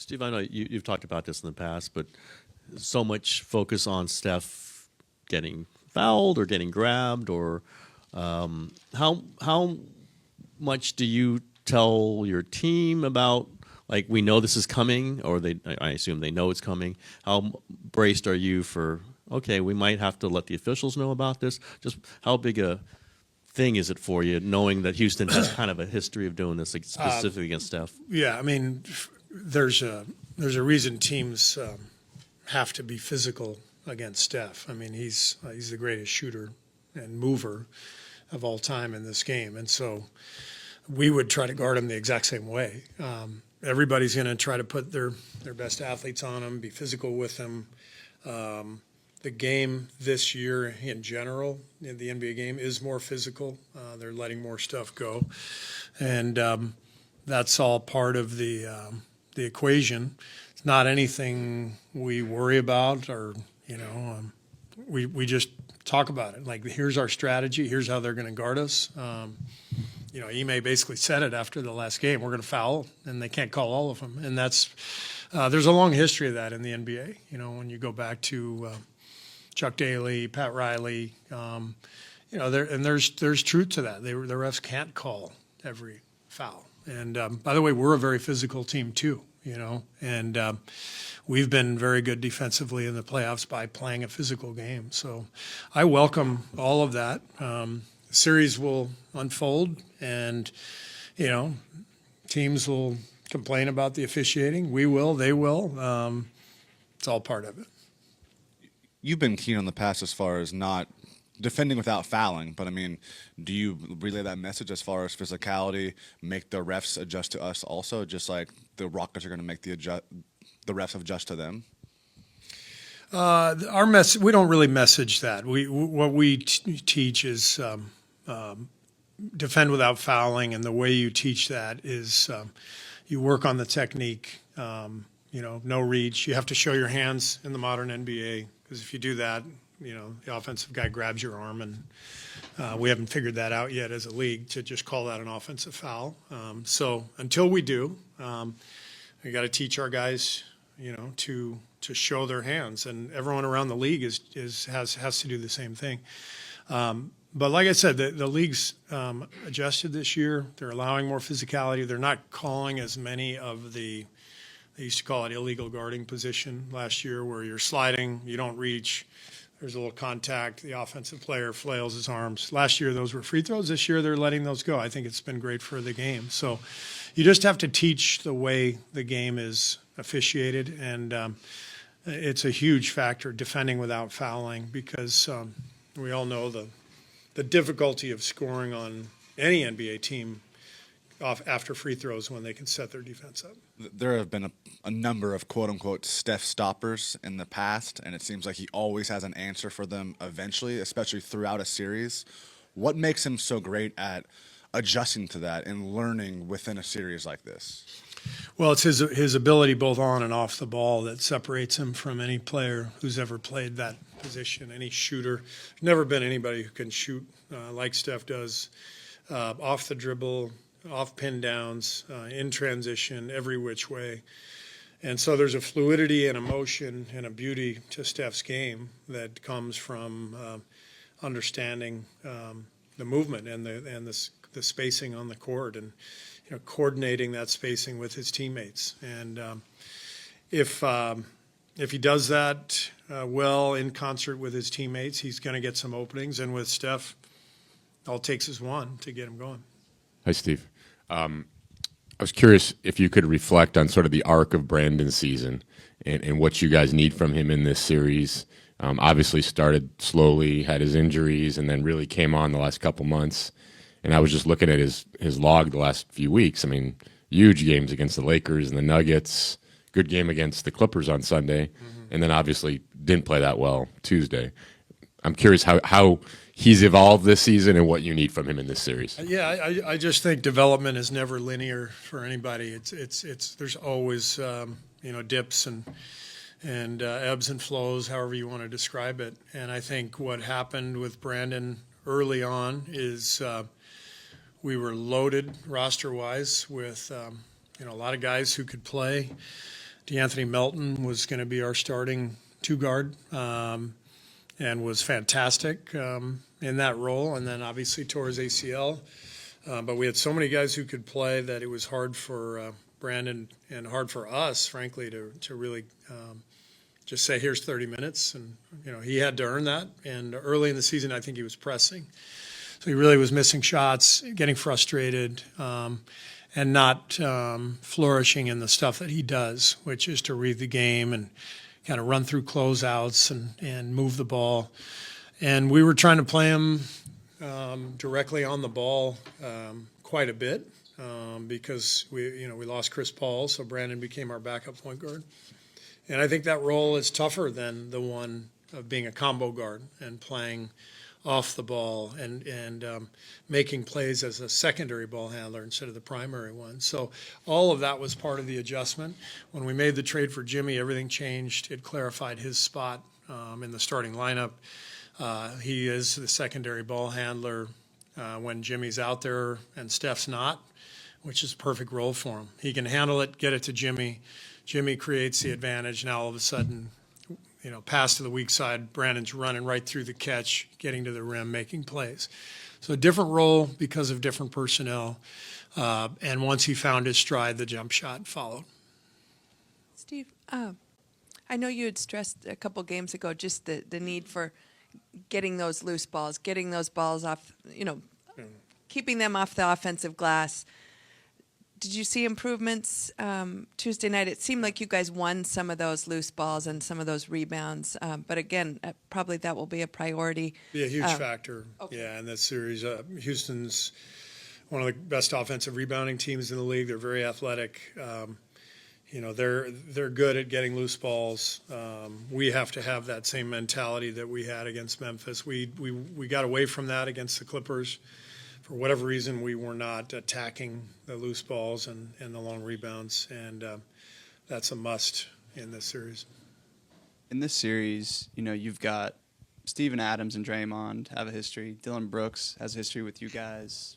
Steve, I know you've talked about this in the past, but so much focus on Steph getting fouled or getting grabbed, or how much do you tell your team about, like, we know this is coming, or I assume they know it's coming. How braced are you for, okay, we might have to let the officials know about this? Just how big a thing is it for you, knowing that Houston has kind of a history of doing this, like, specifically against Steph? Yeah, I mean, there's a reason teams have to be physical against Steph. I mean, he's the greatest shooter and mover of all time in this game, and so we would try to guard him the exact same way. Everybody's going to try to put their best athletes on him, be physical with him. The game this year in general, the NBA game, is more physical. They're letting more stuff go, and that's all part of the equation. It's not anything we worry about, or we just talk about it. Like, here's our strategy. Here's how they're going to guard us. Ime basically said it after the last game. We're going to foul, and they can't call all of them. And that's there's a long history of that in the NBA. When you go back to Chuck Daly, Pat Riley, there's truth to that. The refs can't call every foul. And by the way, we're a very physical team too. And we've been very good defensively in the playoffs by playing a physical game. So I welcome all of that. The series will unfold, and teams will complain about the officiating. We will, they will. It's all part of it. You've been keen on the past as far as not defending without fouling, but I mean, do you relay that message as far as physicality, make the refs adjust to us also, just like the Rockets are going to make the refs adjust to them? Our message, we don't really message that. What we teach is defend without fouling, and the way you teach that is you work on the technique. No reach. You have to show your hands in the modern NBA, because if you do that, the offensive guy grabs your arm, and we haven't figured that out yet as a league to just call that an offensive foul. So until we do, we got to teach our guys, to show their hands, and everyone around the league has to do the same thing. But like I said, the league's adjusted this year. They're allowing more physicality. They're not calling as many of they used to call it illegal guarding position last year, where you're sliding, you don't reach, there's a little contact, the offensive player flails his arms. Last year, those were free throws. This year, they're letting those go. I think it's been great for the game. So you just have to teach the way the game is officiated, and it's a huge factor, defending without fouling, because we all know the difficulty of scoring on any NBA team off after free throws when they can set their defense up. There have been a number of quote-unquote Steph Stoppers in the past, and it seems like he always has an answer for them eventually, especially throughout a series. What makes him so great at adjusting to that and learning within a series like this? Well, it's his ability both on and off the ball that separates him from any player who's ever played that position, any shooter. There's never been anybody who can shoot like Steph does, off the dribble, off pin downs, in transition, every which way. And so there's a fluidity and a motion and a beauty to Steph's game that comes from understanding the movement and the spacing on the court, and coordinating that spacing with his teammates. And if he does that well in concert with his teammates, he's going to get some openings. And with Steph, all it takes is one to get him going. Hi, Steve. I was curious if you could reflect on sort of the arc of Brandon's season and what you guys need from him in this series. Obviously started slowly, had his injuries, and then really came on the last couple months. And I was just looking at his log the last few weeks. I mean, huge games against the Lakers and the Nuggets, good game against the Clippers on Sunday, and then obviously didn't play that well Tuesday. I'm curious how he's evolved this season and what you need from him in this series. Yeah, I just think development is never linear for anybody. It's there's always dips and ebbs and flows, however you want to describe it. And I think what happened with Brandon early on is we were loaded roster-wise with a lot of guys who could play. DeAnthony Melton was going to be our starting two guard, and was fantastic in that role. And then obviously tore his ACL. But we had so many guys who could play that it was hard for Brandon and hard for us, frankly, to really just say, here's 30 minutes. And, he had to earn that. And early in the season, I think he was pressing. So he really was missing shots, getting frustrated, and not flourishing in the stuff that he does, which is to read the game and kind of run through closeouts and move the ball. And we were trying to play him directly on the ball quite a bit because we lost Chris Paul, so Brandon became our backup point guard. And I think that role is tougher than the one of being a combo guard and playing off the ball and making plays as a secondary ball handler instead of the primary one. So all of that was part of the adjustment. When we made the trade for Jimmy, everything changed. It clarified his spot in the starting lineup. He is the secondary ball handler when Jimmy's out there and Steph's not, which is a perfect role for him. He can handle it, get it to Jimmy. Jimmy creates the advantage. Now all of a sudden, pass to the weak side, Brandon's running right through the catch, getting to the rim, making plays. So a different role because of different personnel. And once he found his stride, the jump shot followed. Steve, I know you had stressed a couple games ago just the need for getting those loose balls, getting those balls off, keeping them off the offensive glass. Did you see improvements Tuesday night? It seemed like you guys won some of those loose balls and some of those rebounds. But again, probably that will be a priority. Be a huge factor, okay. Yeah, in this series. Houston's one of the best offensive rebounding teams in the league. They're very athletic. They're good at getting loose balls. We have to have that same mentality that we had against Memphis. We got away from that against the Clippers. For whatever reason, we were not attacking the loose balls and the long rebounds, and that's a must in this series. In this series, you've got Steven Adams and Draymond have a history. Dylan Brooks has a history with you guys.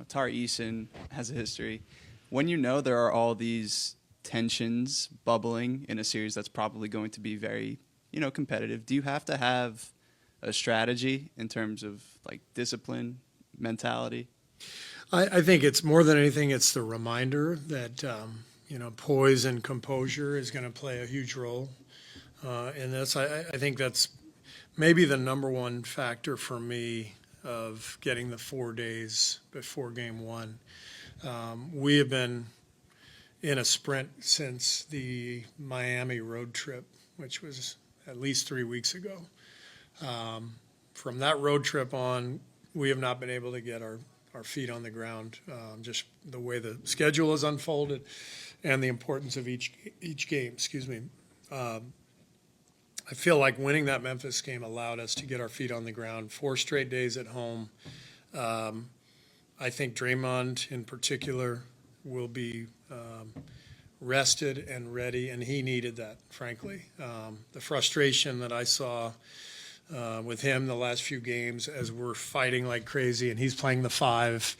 Tari Eason has a history. When there are all these tensions bubbling in a series that's probably going to be very, competitive, do you have to have a strategy in terms of discipline, mentality? I think it's more than anything, it's the reminder that, poise and composure is going to play a huge role in this. I think that's maybe the number one factor for me of getting the 4 days before game one. We have been in a sprint since the Miami road trip, which was at least 3 weeks ago. From that road trip on, we have not been able to get our feet on the ground, just the way the schedule has unfolded and the importance of each game. I feel like winning that Memphis game allowed us to get our feet on the ground. 4 straight days at home. I think Draymond in particular will be rested and ready, and he needed that, frankly. The frustration that I saw with him the last few games as we're fighting like crazy and he's playing the 5,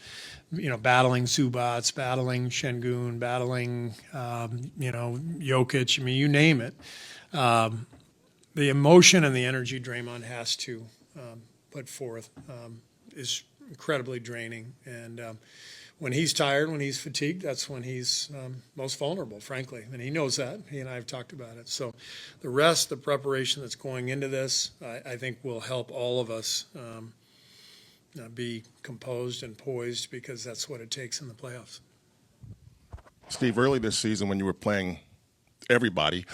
battling Zubats, battling Şengün, battling, Jokic, you name it. The emotion and the energy Draymond has to put forth is incredibly draining. And when he's tired, when he's fatigued, that's when he's most vulnerable, frankly. And he knows that. He and I have talked about it. So the rest, the preparation that's going into this, I think will help all of us be composed and poised, because that's what it takes in the playoffs. Steve, early this season when you were playing everybody,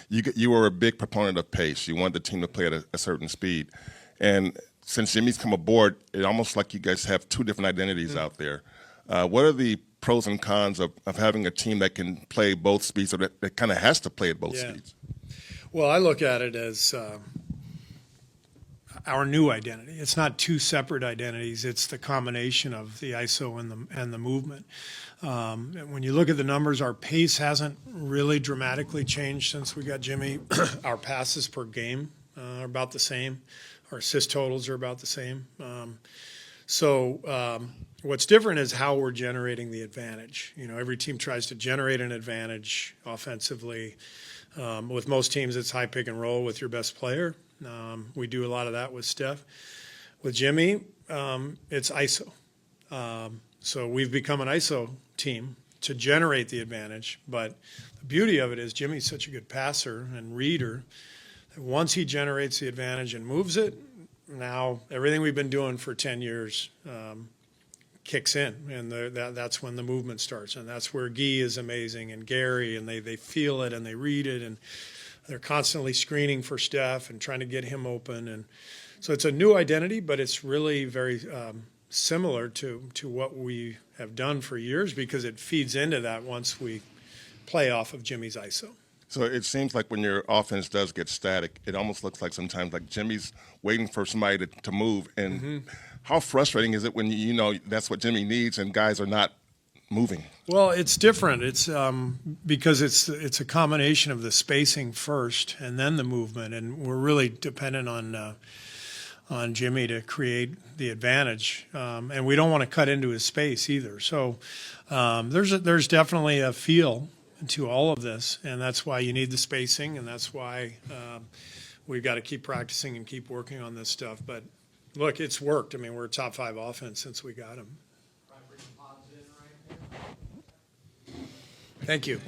you were a big proponent of pace. You wanted the team to play at a certain speed. And since Jimmy's come aboard, it's almost like you guys have 2 different identities out there. What are the pros and cons of having a team that can play both speeds, or that kind of has to play at both speeds? Well, I look at it as our new identity. It's not 2 separate identities. It's the combination of the ISO and the movement. And when you look at the numbers, our pace hasn't really dramatically changed since we got Jimmy. Our passes per game are about the same. Our assist totals are about the same. So what's different is how we're generating the advantage. You know, every team tries to generate an advantage offensively. With most teams, it's high pick and roll with your best player. We do a lot of that with Steph. With Jimmy, it's ISO. So we've become an ISO team to generate the advantage. But the beauty of it is Jimmy's such a good passer and reader that once he generates the advantage and moves it, now everything we've been doing for 10 years kicks in, and that's when the movement starts. And that's where Guy is amazing, and Gary, and they feel it and they read it, and they're constantly screening for Steph and trying to get him open. And so it's a new identity, but it's really very similar to what we have done for years, because it feeds into that once we play off of Jimmy's ISO. So it seems like when your offense does get static, it almost looks like sometimes like Jimmy's waiting for somebody to move. And how frustrating is it when you know that's what Jimmy needs and guys are not moving? Well, it's different. It's because it's a combination of the spacing first and then the movement, and we're really dependent on Jimmy to create the advantage, and we don't want to cut into his space either. So there's definitely a feel to all of this, and that's why you need the spacing, and that's why we've got to keep practicing and keep working on this stuff. But look, it's worked. I mean, we're a top 5 offense since we got him. Thank you.